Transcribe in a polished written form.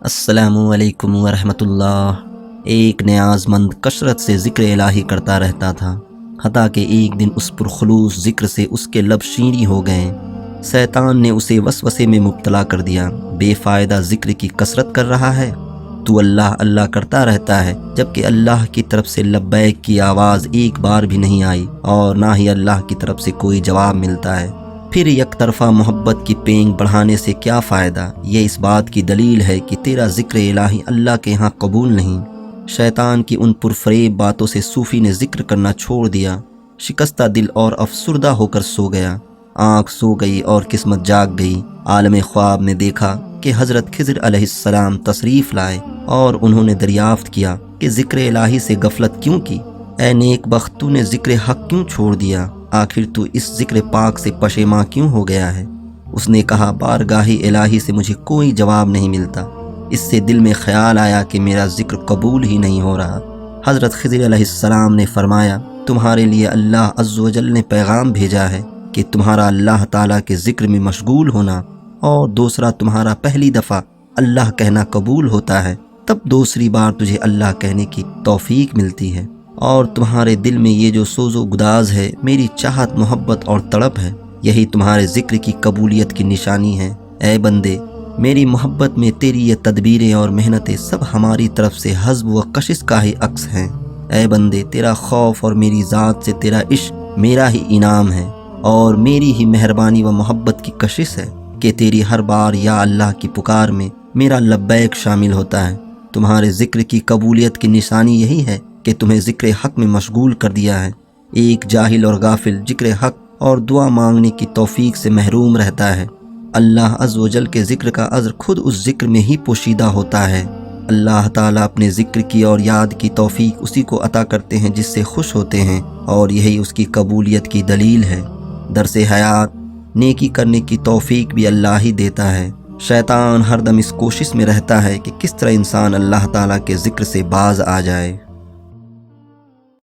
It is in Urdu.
السلام علیکم ورحمۃ اللہ۔ ایک نیاز مند کثرت سے ذکر الہی کرتا رہتا تھا، حتیٰ کہ ایک دن اس پرخلوص ذکر سے اس کے لب شیریں ہو گئے۔ شیطان نے اسے وسوسے میں مبتلا کر دیا۔ بے فائدہ ذکر کی کثرت کر رہا ہے، تو اللہ اللہ کرتا رہتا ہے، جبکہ اللہ کی طرف سے لبیک کی آواز ایک بار بھی نہیں آئی اور نہ ہی اللہ کی طرف سے کوئی جواب ملتا ہے۔ پھر یک طرفہ محبت کی پینگ بڑھانے سے کیا فائدہ؟ یہ اس بات کی دلیل ہے کہ تیرا ذکر الہی اللہ کے ہاں قبول نہیں۔ شیطان کی ان پرفریب باتوں سے صوفی نے ذکر کرنا چھوڑ دیا۔ شکستہ دل اور افسردہ ہو کر سو گیا۔ آنکھ سو گئی اور قسمت جاگ گئی۔ عالم خواب میں دیکھا کہ حضرت خضر علیہ السلام تشریف لائے اور انہوں نے دریافت کیا کہ ذکر الہی سے غفلت کیوں کی؟ اے نیک بخت، تو نے ذکر حق کیوں چھوڑ دیا؟ آخر تو اس ذکر پاک سے پشیماں کیوں ہو گیا ہے؟ اس نے کہا، بارگاہ الہی سے مجھے کوئی جواب نہیں ملتا۔ اس سے دل میں خیال آیا کہ میرا ذکر قبول ہی نہیں ہو رہا۔ حضرت خضر علیہ السلام نے فرمایا، تمہارے لیے اللہ عز و جل نے پیغام بھیجا ہے کہ تمہارا اللہ تعالیٰ کے ذکر میں مشغول ہونا، اور دوسرا تمہارا پہلی دفعہ اللہ کہنا قبول ہوتا ہے، تب دوسری بار تجھے اللہ کہنے کی توفیق ملتی ہے، اور تمہارے دل میں یہ جو سوز و گداز ہے، میری چاہت، محبت اور تڑپ ہے، یہی تمہارے ذکر کی قبولیت کی نشانی ہے۔ اے بندے، میری محبت میں تیری یہ تدبیریں اور محنتیں سب ہماری طرف سے حزب و کشش کا ہی عکس ہیں۔ اے بندے، تیرا خوف اور میری ذات سے تیرا عشق میرا ہی انعام ہے، اور میری ہی مہربانی و محبت کی کشش ہے کہ تیری ہر بار یا اللہ کی پکار میں میرا لبیک شامل ہوتا ہے۔ تمہارے ذکر کی قبولیت کی نشانی یہی ہے کہ تمہیں ذکر حق میں مشغول کر دیا ہے۔ ایک جاہل اور غافل ذکر حق اور دعا مانگنے کی توفیق سے محروم رہتا ہے۔ اللہ عز و جل کے ذکر کا اجر خود اس ذکر میں ہی پوشیدہ ہوتا ہے۔ اللہ تعالیٰ اپنے ذکر کی اور یاد کی توفیق اسی کو عطا کرتے ہیں جس سے خوش ہوتے ہیں، اور یہی اس کی قبولیت کی دلیل ہے۔ درس حیات، نیکی کرنے کی توفیق بھی اللہ ہی دیتا ہے۔ شیطان ہر دم اس کوشش میں رہتا ہے کہ کس طرح انسان اللہ تعالیٰ کے ذکر سے باز آ جائے۔